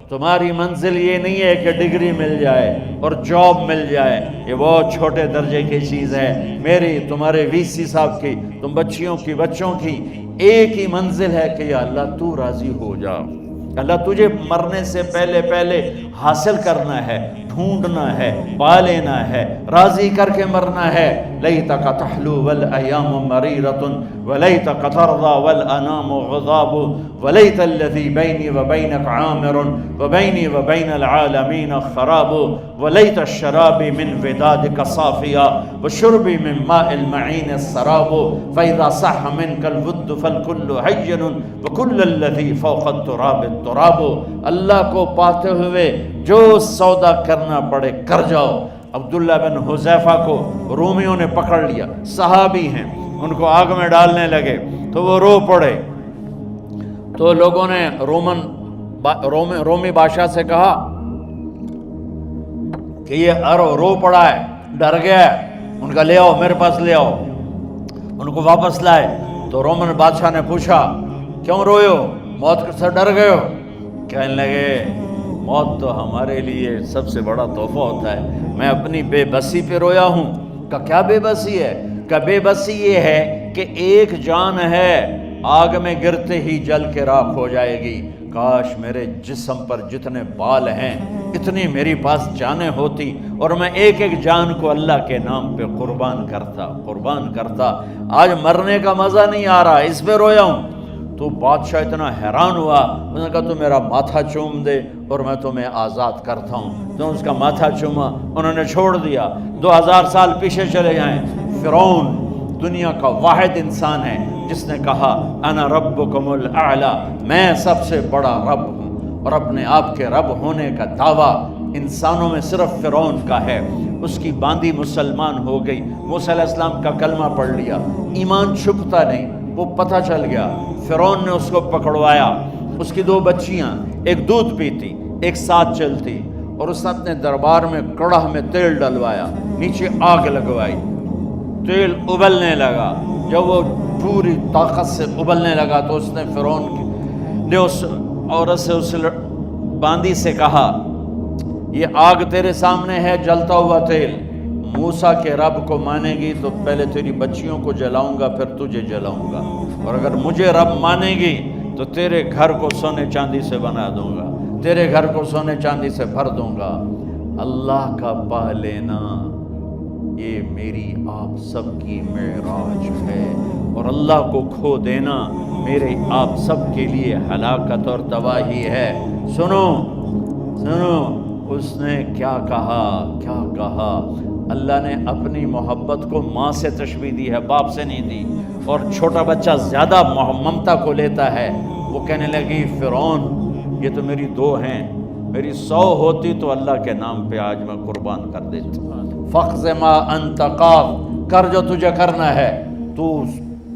تمہاری منزل یہ نہیں ہے کہ ڈگری مل جائے اور جاب مل جائے، یہ بہت چھوٹے درجے کی چیز ہے۔ میری، تمہارے وی سی صاحب کی، تم بچیوں کی، بچوں کی ایک ہی منزل ہے کہ یا اللہ تو راضی ہو جا۔ اللہ تجھے مرنے سے پہلے پہلے حاصل کرنا ہے، ڈھونڈنا ہے، پا لینا ہے، راضی کر کے مرنا ہے۔ لیتک تحلو والایام مریرۃ ولیتک ترضی والانام غضاب ولیت الذی بینی وبینک عامر وبینی وبین العالمین خراب ولیت الشراب من ودادک صافیا وشربی من ماء المعین السراب فاذا صح منک الود فالکل حین وکل الذی فوق التراب التراب۔ اللہ کو پاتے ہوئے جو سودا کرنا پڑے کر جاؤ۔ عبداللہ بن حذیفہ کو رومیوں نے پکڑ لیا، صحابی ہیں، ان کو آگ میں ڈالنے لگے تو وہ رو پڑے، تو لوگوں نے رومی بادشاہ سے کہا کہ یہ رو پڑا ہے، ڈر گیا ہے، ان کا لے آؤ، میرے پاس لے آؤ۔ ان کو واپس لائے تو رومن بادشاہ نے پوچھا کیوں روئے ہو، موت سے ڈر گئے ہو؟ کہنے لگے موت تو ہمارے لیے سب سے بڑا تحفہ ہوتا ہے، میں اپنی بے بسی پہ رویا ہوں۔ کہ کیا بے بسی ہے؟ کہ بے بسی یہ ہے کہ ایک جان ہے آگ میں گرتے ہی جل کے راکھ ہو جائے گی، کاش میرے جسم پر جتنے بال ہیں اتنی میری پاس جانیں ہوتی اور میں ایک ایک جان کو اللہ کے نام پہ قربان کرتا۔ آج مرنے کا مزہ نہیں آ رہا، اس پہ رویا ہوں۔ تو بادشاہ اتنا حیران ہوا، اس نے کہا تو میرا ماتھا چوم دے اور میں تمہیں آزاد کرتا ہوں۔ تو اس کا ماتھا چوما، انہوں نے چھوڑ دیا۔ 2000 سال پیچھے چلے جائیں، فرعون دنیا کا واحد انسان ہے جس نے کہا انا ربکم الاعلی، میں سب سے بڑا رب ہوں، اور اپنے آپ کے رب ہونے کا دعویٰ انسانوں میں صرف فرعون کا ہے۔ اس کی باندی مسلمان ہو گئی، موسیٰ علیہ السلام کا کلمہ پڑھ لیا، ایمان چھپتا نہیں، وہ پتہ چل گیا۔ فرعون نے اس کو پکڑوایا، اس کی 2 بچیاں، ایک دودھ پیتی ایک ساتھ چلتی، اور اس نے اپنے دربار میں کڑاہ میں تیل ڈلوایا، نیچے آگ لگوائی، تیل ابلنے لگا۔ جب وہ پوری طاقت سے ابلنے لگا تو اس نے فرعون نے اس عورت سے، اس باندی سے کہا یہ آگ تیرے سامنے ہے، جلتا ہوا تیل، موسیٰ کے رب کو مانے گی تو پہلے تیری بچیوں کو جلاؤں گا، پھر تجھے جلاؤں گا، اور اگر مجھے رب مانے گی تو تیرے گھر کو سونے چاندی سے بنا دوں گا، تیرے گھر کو سونے چاندی سے بھر دوں گا۔ اللہ کا پا لینا یہ میری آپ سب کی معراج ہے، اور اللہ کو کھو دینا میرے آپ سب کے لیے ہلاکت اور تباہی ہے۔ سنو اس نے کیا کہا؟ اللہ نے اپنی محبت کو ماں سے تشبیہ دی ہے، باپ سے نہیں دی، اور چھوٹا بچہ زیادہ ممتا کو لیتا ہے۔ وہ کہنے لگی فرعون یہ تو میری 2 ہیں، میری 100 ہوتی تو اللہ کے نام پہ آج میں قربان کر دیتی۔ فَقْضِ مَا أَنْتَ قَاضٍ، کر جو تجھے کرنا ہے۔ تو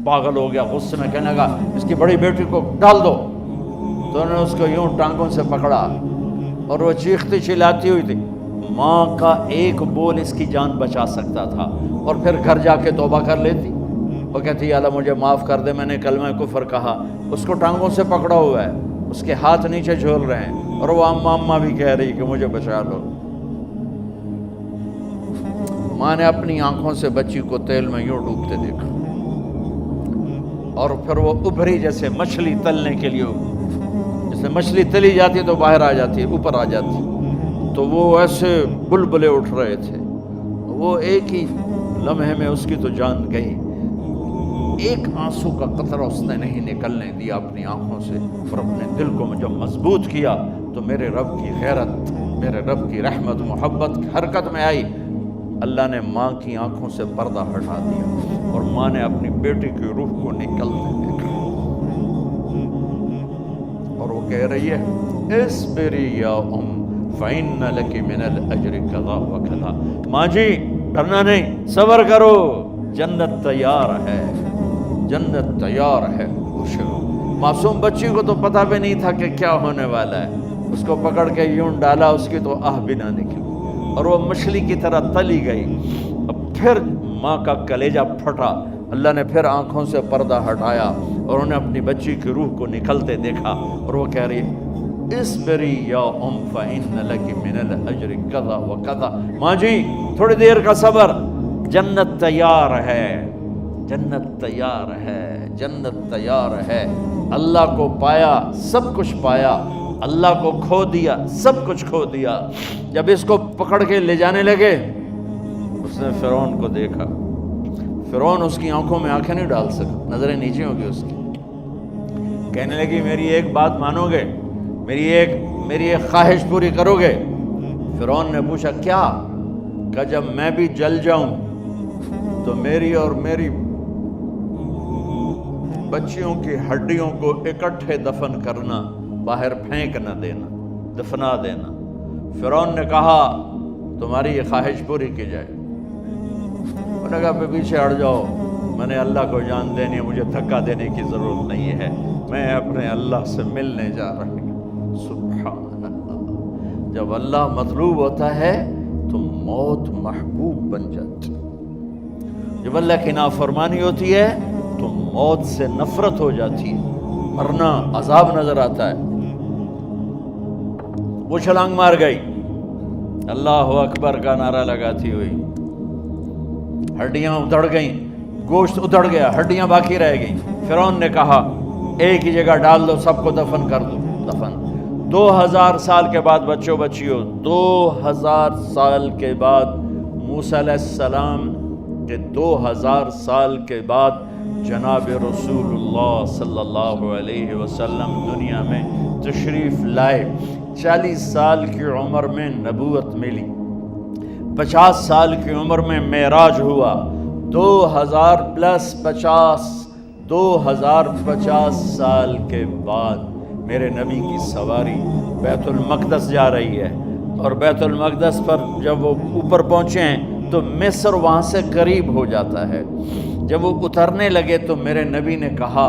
پاگل ہو گیا، غصے میں کہنے لگا اس کی بڑی بیٹی کو ڈال دو۔ تو انہوں نے اس کو یوں ٹانگوں سے پکڑا اور وہ چیختی چلاتی ہوئی تھی۔ ماں کا ایک بول اس کی جان بچا سکتا تھا، اور پھر گھر جا کے توبہ کر لیتی۔ وہ کہتی یا اللہ مجھے معاف کر دے، میں نے کلمہ کفر کہا۔ اس کو ٹانگوں سے پکڑا ہوا ہے، اس کے ہاتھ نیچے جھول رہے ہیں، اور وہ اماں بھی کہہ رہی کہ مجھے بچا لو۔ ماں نے اپنی آنکھوں سے بچی کو تیل میں یوں ڈوبتے دیکھا، اور پھر وہ ابھری جیسے مچھلی تلنے کے لیے، جیسے مچھلی تلی جاتی تو باہر آ جاتی، اوپر آ جاتی، تو وہ ایسے بلبلے اٹھ رہے تھے۔ وہ ایک ہی لمحے میں اس کی تو جان گئی، ایک آنسو کا قطرہ اس نے نہیں نکلنے دیا اپنی آنکھوں سے، اور اپنے دل کو جب مضبوط کیا تو میرے رب کی غیرت، میرے رب کی رحمت محبت حرکت میں آئی۔ اللہ نے ماں کی آنکھوں سے پردہ ہٹا دیا، اور ماں نے اپنی بیٹی کی روح کو نکلنے دیکھا، اور وہ کہہ رہی ہے اصبری یا فَإِنَّ لَكِ مِنَ الْأَجْرِ كَذَا وَكَذَا۔ ماں جی ڈرنا نہیں، صبر کرو، جنت تیار ہے، جنت تیار ہے۔ معصوم بچی کو تو پتہ بھی نہیں تھا کہ کیا ہونے والا ہے، اس کو پکڑ کے یوں ڈالا، اس کی تو آہ بھی نہ نکلی، اور وہ مچھلی کی طرح تلی گئی۔ اب پھر ماں کا کلیجہ پھٹا، اللہ نے پھر آنکھوں سے پردہ ہٹایا، اور انہیں اپنی بچی کی روح کو نکلتے دیکھا، اور وہ کہہ رہی اسبری یا فإن لک من الاجر کذا و کذا، ماں جی تھوڑی دیر کا صبر، جنت تیار ہے، جنت تیار ہے، جنت تیار ہے۔ اللہ کو پایا سب کچھ پایا، اللہ کو کھو دیا سب کچھ کھو دیا۔ جب اس کو پکڑ کے لے جانے لگے، اس نے فرعون کو دیکھا، فرعون اس کی آنکھوں میں آنکھیں نہیں ڈال سکا، نظریں نیچے ہو گئی اس کی۔ کہنے لگی میری ایک بات مانو گے، میری ایک خواہش پوری کرو گے؟ فرعون نے پوچھا کیا؟ کہ جب میں بھی جل جاؤں تو میری اور میری بچیوں کی ہڈیوں کو اکٹھے دفن کرنا، باہر پھینک نہ دینا، دفنا دینا۔ فرعون نے کہا تمہاری یہ خواہش پوری کی جائے۔ انہوں نے کہا پیچھے ہٹ جاؤ، میں نے اللہ کو جان دینی ہے، مجھے دھکا دینے کی ضرورت نہیں ہے، میں اپنے اللہ سے ملنے جا رہا ہوں۔ سبحان اللہ، جب اللہ مطلوب ہوتا ہے تو موت محبوب بن جاتی، جب اللہ کی نافرمانی ہوتی ہے تو موت سے نفرت ہو جاتی ہے، مرنا عذاب نظر آتا ہے۔ وہ چھلانگ مار گئی، اللہ اکبر کا نعرہ لگاتی ہوئی، ہڈیاں ادھڑ گئیں، گوشت ادھڑ گیا، ہڈیاں باقی رہ گئیں۔ فرعون نے کہا ایک ہی جگہ ڈال دو، سب کو دفن کر دو۔ دفن 2000 سال کے بعد، بچوں بچیوں 2000 سال کے بعد، موسیٰ علیہ السلام کے 2000 سال کے بعد جناب رسول اللہ صلی اللہ علیہ وسلم دنیا میں تشریف لائے۔ 40 سال کی عمر میں نبوت ملی، 50 سال کی عمر میں معراج ہوا، 2050 سال کے بعد میرے نبی کی سواری بیت المقدس جا رہی ہے، اور بیت المقدس پر جب وہ اوپر پہنچے ہیں تو مصر وہاں سے قریب ہو جاتا ہے۔ جب وہ اترنے لگے تو میرے نبی نے کہا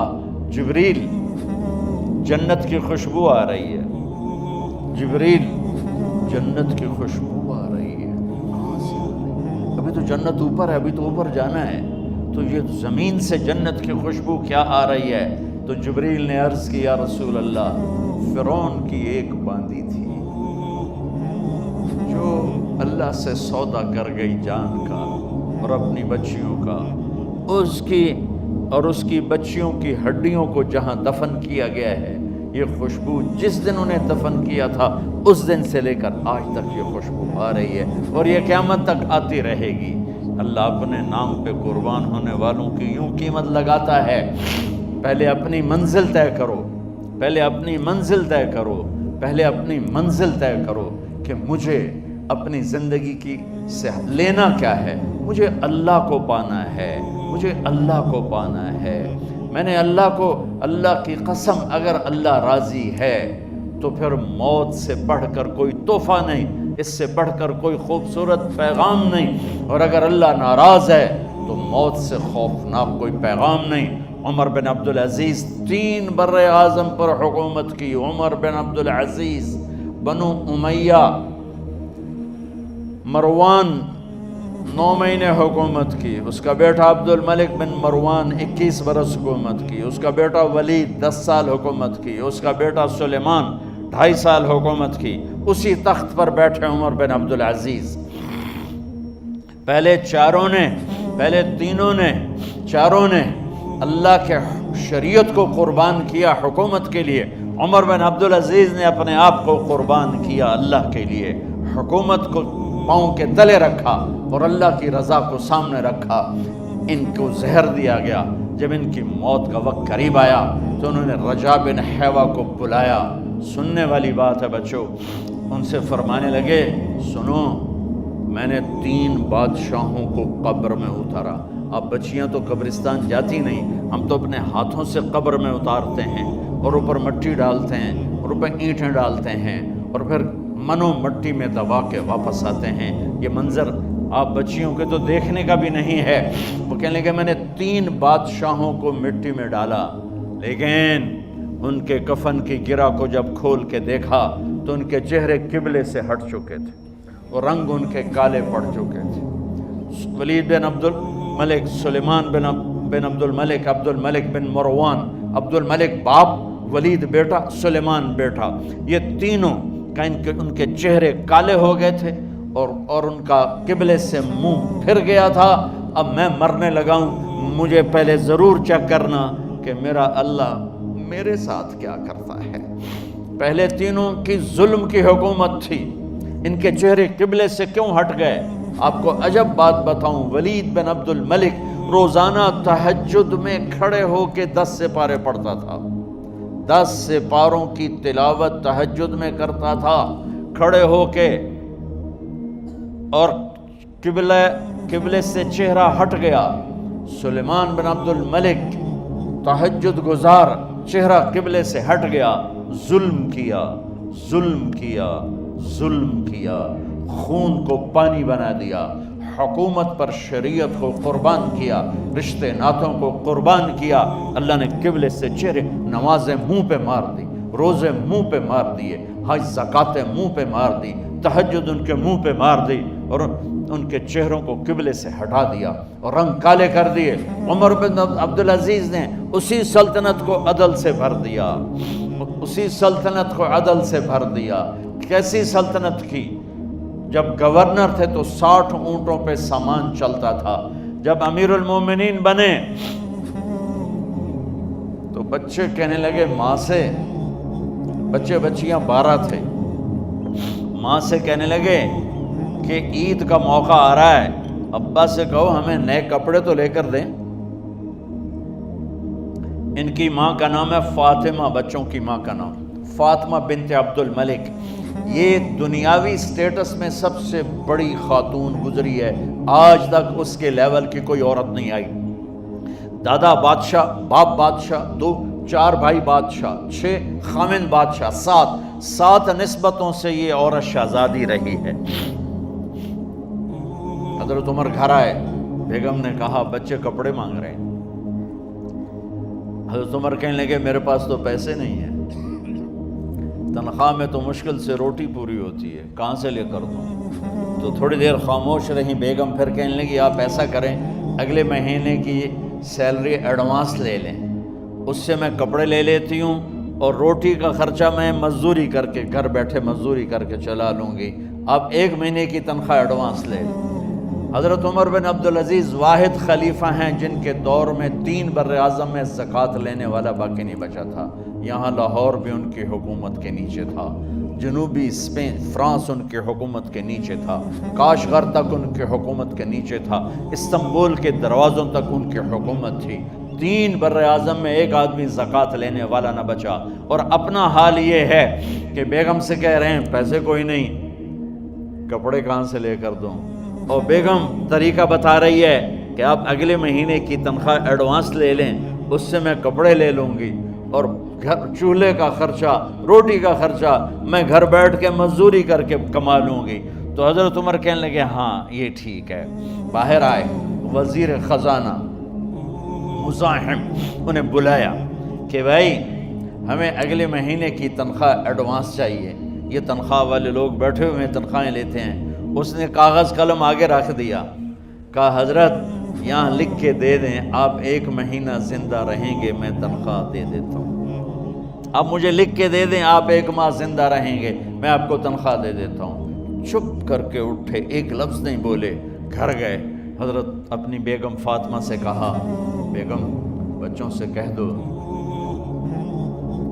جبریل جنت کی خوشبو آ رہی ہے، جبریل جنت کی خوشبو آ رہی ہے، کہاں سے آ رہی ہے؟ ابھی تو جنت اوپر ہے، ابھی تو اوپر جانا ہے، تو یہ زمین سے جنت کی خوشبو کیا آ رہی ہے؟ تو جبریل نے عرض کی یا رسول اللہ، فرعون کی ایک باندی تھی جو اللہ سے سودا کر گئی جان کا اور اپنی بچیوں کا، اس کی بچیوں کی ہڈیوں کو جہاں دفن کیا گیا ہے، یہ خوشبو جس دن انہیں دفن کیا تھا اس دن سے لے کر آج تک یہ خوشبو آ رہی ہے، اور یہ قیامت تک آتی رہے گی۔ اللہ اپنے نام پہ قربان ہونے والوں کی یوں قیمت لگاتا ہے، پہلے اپنی منزل طے کرو، پہلے اپنی منزل طے کرو، پہلے اپنی منزل طے کرو کہ مجھے اپنی زندگی کی سے لینا کیا ہے، مجھے اللہ کو پانا ہے، مجھے اللہ کو پانا ہے۔ میں نے اللہ کی قسم، اگر اللہ راضی ہے تو پھر موت سے بڑھ کر کوئی تحفہ نہیں، اس سے بڑھ کر کوئی خوبصورت پیغام نہیں، اور اگر اللہ ناراض ہے تو موت سے خوفناک کوئی پیغام نہیں۔ عمر بن عبدالعزیز 3 بر اعظم پر حکومت کی، عمر بن عبدالعزیز، بنو امیہ، مروان 9 مہینے حکومت کی، اس کا بیٹا عبد الملک بن مروان 21 برس حکومت کی، اس کا بیٹا ولید 10 سال حکومت کی، اس کا بیٹا سلیمان 2.5 سال حکومت کی۔ اسی تخت پر بیٹھے عمر بن عبدالعزیز۔ پہلے چاروں نے اللہ کے شریعت کو قربان کیا حکومت کے لیے، عمر بن عبدالعزیز نے اپنے آپ کو قربان کیا اللہ کے لیے، حکومت کو پاؤں کے تلے رکھا اور اللہ کی رضا کو سامنے رکھا۔ ان کو زہر دیا گیا، جب ان کی موت کا وقت قریب آیا تو انہوں نے رجا بن حیوہ کو بلایا۔ سننے والی بات ہے بچوں، ان سے فرمانے لگے سنو، میں نے 3 بادشاہوں کو قبر میں اتارا۔ اب بچیاں تو قبرستان جاتی نہیں، ہم تو اپنے ہاتھوں سے قبر میں اتارتے ہیں اور اوپر مٹی ڈالتے ہیں اور اوپر اینٹیں ڈالتے ہیں اور پھر منو مٹی میں دبا کے واپس آتے ہیں۔ یہ منظر آپ بچیوں کے تو دیکھنے کا بھی نہیں ہے۔ وہ کہنے لگے میں نے 3 بادشاہوں کو مٹی میں ڈالا، لیکن ان کے کفن کی گرہ کو جب کھول کے دیکھا تو ان کے چہرے قبلے سے ہٹ چکے تھے اور رنگ ان کے کالے پڑ چکے تھے۔ ولید بن عبد الملک، سلیمان بن عبد الملک، عبد الملک بن مروان، عبد الملک باپ، ولید بیٹا، سلیمان بیٹا، یہ تینوں کا ان کے چہرے کالے ہو گئے تھے اور ان کا قبلے سے منہ پھر گیا تھا۔ اب میں مرنے لگا ہوں، مجھے پہلے ضرور چیک کرنا کہ میرا اللہ میرے ساتھ کیا کرتا ہے۔ پہلے تینوں کی ظلم کی حکومت تھی، ان کے چہرے قبلے سے کیوں ہٹ گئے؟ آپ کو عجب بات بتاؤں، ولید بن عبد الملک روزانہ تہجد میں کھڑے ہو کے 10 سپارے پڑھتا تھا، 10 سپاروں کی تلاوت تہجد میں کرتا تھا کھڑے ہو کے، اور قبلے سے چہرہ ہٹ گیا۔ سلیمان بن عبد الملک تہجد گزار، چہرہ قبلے سے ہٹ گیا، ظلم کیا، ظلم کیا، ظلم کیا، خون کو پانی بنا دیا، حکومت پر شریعت کو قربان کیا، رشتے ناتوں کو قربان کیا۔ اللہ نے قبلے سے چہرے، نمازیں منہ پہ مار دی، روزے منہ پہ مار دیے، حج زکاتیں منہ پہ مار دی، تہجد ان کے منہ پہ مار دی، اور ان کے چہروں کو قبلے سے ہٹا دیا اور رنگ کالے کر دیے۔ عمر بن عبدالعزیز نے اسی سلطنت کو عدل سے بھر دیا، اسی سلطنت کو عدل سے بھر دیا۔ کیسی سلطنت کی؟ جب گورنر تھے تو 60 اونٹوں پہ سامان چلتا تھا، جب امیر المومنین بنے تو بچے کہنے لگے ماں سے، بچے بچیاں 12 تھے، ماں سے کہنے لگے کہ عید کا موقع آ رہا ہے، ابا سے کہو ہمیں نئے کپڑے تو لے کر دیں۔ ان کی ماں کا نام ہے فاطمہ، بچوں کی ماں کا نام فاطمہ بنت عبد الملک۔ یہ دنیاوی سٹیٹس میں سب سے بڑی خاتون گزری ہے، آج تک اس کے لیول کی کوئی عورت نہیں آئی۔ دادا بادشاہ، باپ بادشاہ، 4 بھائی بادشاہ، 6 خامن بادشاہ، 7 نسبتوں سے یہ عورت شہزادی رہی ہے۔ حضرت عمر گھر آئے، بیگم نے کہا بچے کپڑے مانگ رہے ہیں۔ حضرت عمر کہنے لگے میرے پاس تو پیسے نہیں ہیں، تنخواہ میں تو مشکل سے روٹی پوری ہوتی ہے، کہاں سے لے کر دوں؟ تو تھوڑی دیر خاموش رہی بیگم، پھر کہنے لگی آپ ایسا کریں اگلے مہینے کی سیلری ایڈوانس لے لیں، اس سے میں کپڑے لے لیتی ہوں اور روٹی کا خرچہ میں مزدوری کر کے گھر بیٹھے مزدوری کر کے چلا لوں گی، آپ 1 مہینے کی تنخواہ ایڈوانس لے لیں۔ حضرت عمر بن عبدالعزیز واحد خلیفہ ہیں جن کے دور میں 3 بر اعظم میں زکوٰۃ لینے والا باقی نہیں بچا تھا۔ یہاں لاہور بھی ان کی حکومت کے نیچے تھا، جنوبی اسپین فرانس ان کی حکومت کے نیچے تھا، کاشغر تک ان کی حکومت کے نیچے تھا، استنبول کے دروازوں تک ان کی حکومت تھی۔ 3 بر اعظم میں ایک آدمی زکوٰۃ لینے والا نہ بچا، اور اپنا حال یہ ہے کہ بیگم سے کہہ رہے ہیں پیسے کوئی نہیں، کپڑے کہاں سے لے کر دوں؟ اور بیگم طریقہ بتا رہی ہے کہ آپ اگلے مہینے کی تنخواہ ایڈوانس لے لیں، اس سے میں کپڑے لے لوں گی، اور چولہے کا خرچہ، روٹی کا خرچہ میں گھر بیٹھ کے مزدوری کر کے کما لوں گی۔ تو حضرت عمر کہنے لگے ہاں یہ ٹھیک ہے۔ باہر آئے وزیر خزانہ مزاحم، انہیں بلایا کہ بھائی ہمیں اگلے مہینے کی تنخواہ ایڈوانس چاہیے، یہ تنخواہ والے لوگ بیٹھے ہوئے تنخواہیں لیتے ہیں۔ اس نے کاغذ قلم آگے رکھ دیا، کہا حضرت یہاں لکھ کے دے دیں، آپ 1 مہینہ زندہ رہیں گے میں تنخواہ دے دیتا ہوں، آپ مجھے لکھ کے دے دیں آپ 1 ماہ زندہ رہیں گے میں آپ کو تنخواہ دے دیتا ہوں۔ چپ کر کے اٹھے، ایک لفظ نہیں بولے، گھر گئے۔ حضرت اپنی بیگم فاطمہ سے کہا بیگم بچوں سے کہہ دو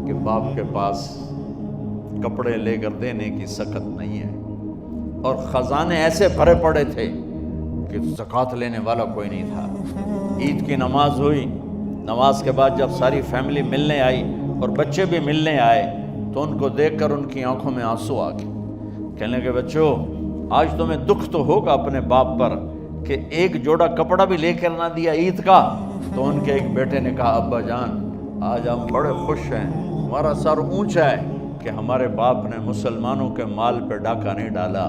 کہ باپ کے پاس کپڑے لے کر دینے کی سخت نہیں ہے، اور خزانے ایسے بھرے پڑے تھے کہ زکوٰۃ لینے والا کوئی نہیں تھا۔ عید کی نماز ہوئی، نماز کے بعد جب ساری فیملی ملنے آئی اور بچے بھی ملنے آئے تو ان کو دیکھ کر ان کی آنکھوں میں آنسو آ گئے۔ کہنے لگے بچوں آج تمہیں دکھ تو ہوگا اپنے باپ پر کہ ایک جوڑا کپڑا بھی لے کر نہ دیا عید کا۔ تو ان کے ایک بیٹے نے کہا ابا جان آج ہم بڑے خوش ہیں، ہمارا سر اونچا ہے کہ ہمارے باپ نے مسلمانوں کے مال پہ ڈاکہ نہیں ڈالا،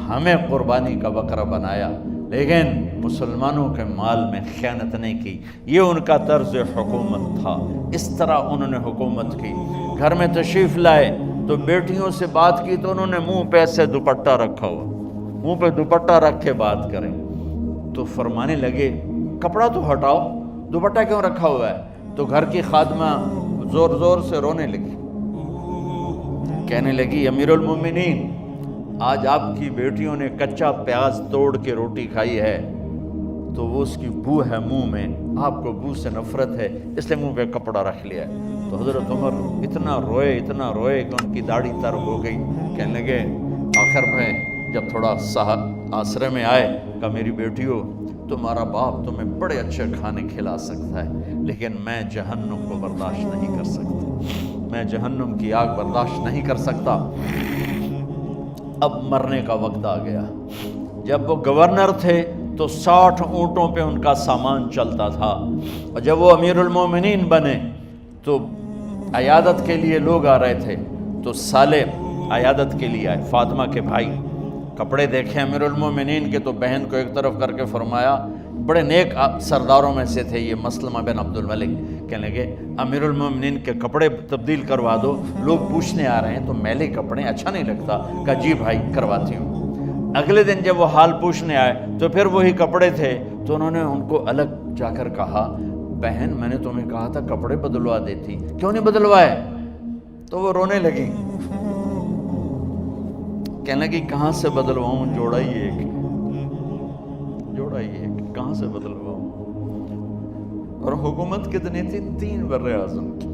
ہمیں قربانی کا بکرا بنایا، لیکن مسلمانوں کے مال میں خیانت نہیں کی۔ یہ ان کا طرز حکومت تھا، اس طرح انہوں نے حکومت کی۔ گھر میں تشریف لائے تو بیٹیوں سے بات کی تو انہوں نے منہ پہ ایسے دوپٹہ رکھا ہوا، منہ پہ دوپٹہ رکھ کے بات کریں تو فرمانے لگے کپڑا تو ہٹاؤ، دوپٹہ کیوں رکھا ہوا ہے؟ تو گھر کی خادمہ زور زور سے رونے لگی، کہنے لگی امیر المومنین آج آپ کی بیٹیوں نے کچا پیاز توڑ کے روٹی کھائی ہے تو وہ اس کی بو ہے منہ میں، آپ کو بو سے نفرت ہے اس لیے منہ پہ کپڑا رکھ لیا ہے۔ تو حضرت عمر اتنا روئے کہ ان کی داڑھی تر ہو گئی۔ کہنے لگے آخر میں جب تھوڑا آسرے میں آئے، کہا میری بیٹیوں تمہارا باپ تمہیں بڑے اچھے کھانے کھلا سکتا ہے لیکن میں جہنم کو برداشت نہیں کر سکتا، میں جہنم کی آگ برداشت نہیں کر سکتا۔ اب مرنے کا وقت آ گیا۔ جب وہ گورنر تھے تو 60 اونٹوں پہ ان کا سامان چلتا تھا، اور جب وہ امیر المومنین بنے تو عیادت کے لیے لوگ آ رہے تھے، تو سالے عیادت کے لیے آئے، فاطمہ کے بھائی، کپڑے دیکھے امیر المومنین کے تو بہن کو ایک طرف کر کے فرمایا، بڑے نیک سرداروں میں سے تھے یہ مسلمہ بن عبد الملک، کہنے لگے امیر المومنین کے کپڑے تبدیل کروا دو، لوگ پوچھنے آ رہے ہیں تو میلے کپڑے اچھا نہیں لگتا۔ کہا جی بھائی کرواتی ہوں۔ اگلے دن جب وہ حال پوچھنے آئے تو پھر وہی کپڑے تھے، تو انہوں نے ان کو الگ جا کر کہا بہن میں نے تمہیں کہا تھا کپڑے بدلوا دیتی، کیوں نہیں بدلوائے؟ تو وہ رونے لگی، کہنے لگی کہاں سے بدلواؤں، جوڑا ہی ایک، کہاں سے بدلواؤں؟ اور حکومت کتنی تھی؟ 3 بر اعظم کی،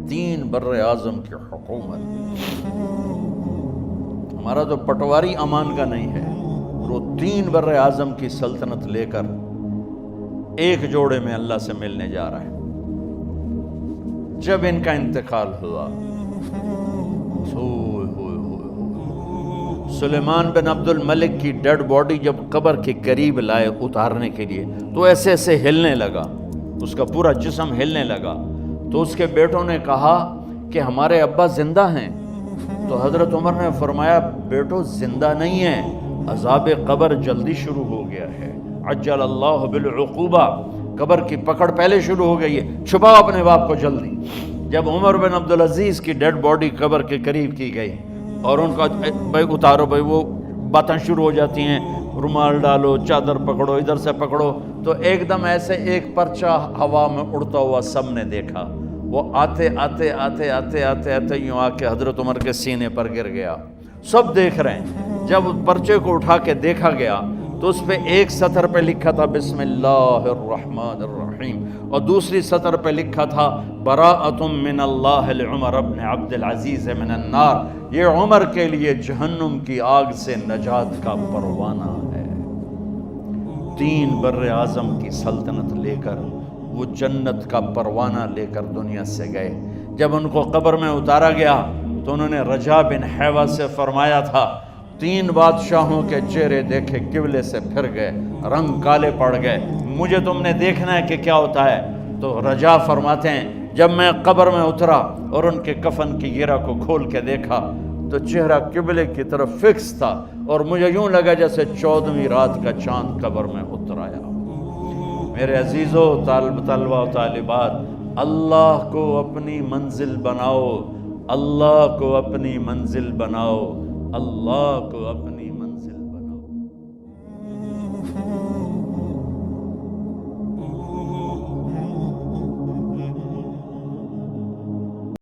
3 بر اعظم کی حکومت۔ ہمارا تو پٹواری امان کا نہیں ہے، وہ 3 بر اعظم کی سلطنت لے کر ایک جوڑے میں اللہ سے ملنے جا رہا ہے۔ جب ان کا انتقال ہوا، سلیمان بن عبد الملک کی ڈیڈ باڈی جب قبر کے قریب لائے اتارنے کے لیے تو ایسے ایسے ہلنے لگا، اس کا پورا جسم ہلنے لگا، تو اس کے بیٹوں نے کہا کہ ہمارے ابا زندہ ہیں، تو حضرت عمر نے فرمایا بیٹو زندہ نہیں ہیں، عذاب قبر جلدی شروع ہو گیا ہے، عجل اللہ بالعقوبہ، قبر کی پکڑ پہلے شروع ہو گئی ہے، چھپاؤ اپنے باپ کو جلدی۔ جب عمر بن عبدالعزیز کی ڈیڈ باڈی قبر کے قریب کی گئی اور ان کا بھائی اتارو، بھائی وہ باتیں شروع ہو جاتی ہیں، رومال ڈالو، چادر پکڑو، ادھر سے پکڑو، تو ایک دم ایسے ایک پرچہ ہوا میں اڑتا ہوا سب نے دیکھا، وہ آتے آتے آتے آتے آتے آتے یوں آ کے حضرت عمر کے سینے پر گر گیا، سب دیکھ رہے ہیں۔ جب پرچے کو اٹھا کے دیکھا گیا تو اس پہ ایک سطر پہ لکھا تھا بسم اللہ الرحمن الرحیم، اور دوسری سطر پہ لکھا تھا براءۃ من اللہ لعمر بن عبد العزیز من النار، یہ عمر کے لیے جہنم کی آگ سے نجات کا پروانہ ہے۔ 3 بر اعظم کی سلطنت لے کر وہ جنت کا پروانہ لے کر دنیا سے گئے۔ جب ان کو قبر میں اتارا گیا تو انہوں نے رجا بن حیوہ سے فرمایا تھا 3 بادشاہوں کے چہرے دیکھے قبلے سے پھر گئے، رنگ کالے پڑ گئے، مجھے تم نے دیکھنا ہے کہ کیا ہوتا ہے؟ تو رجا فرماتے ہیں جب میں قبر میں اترا اور ان کے کفن کی گرہ کو کھول کے دیکھا تو چہرہ قبلے کی طرف فکس تھا، اور مجھے یوں لگا جیسے 14ویں رات کا چاند قبر میں اتر آیا۔ میرے عزیزو، طلبہ و طالبات، اللہ کو اپنی منزل بناؤ، اللہ کو اپنی منزل بناؤ، اللہ کو اپنی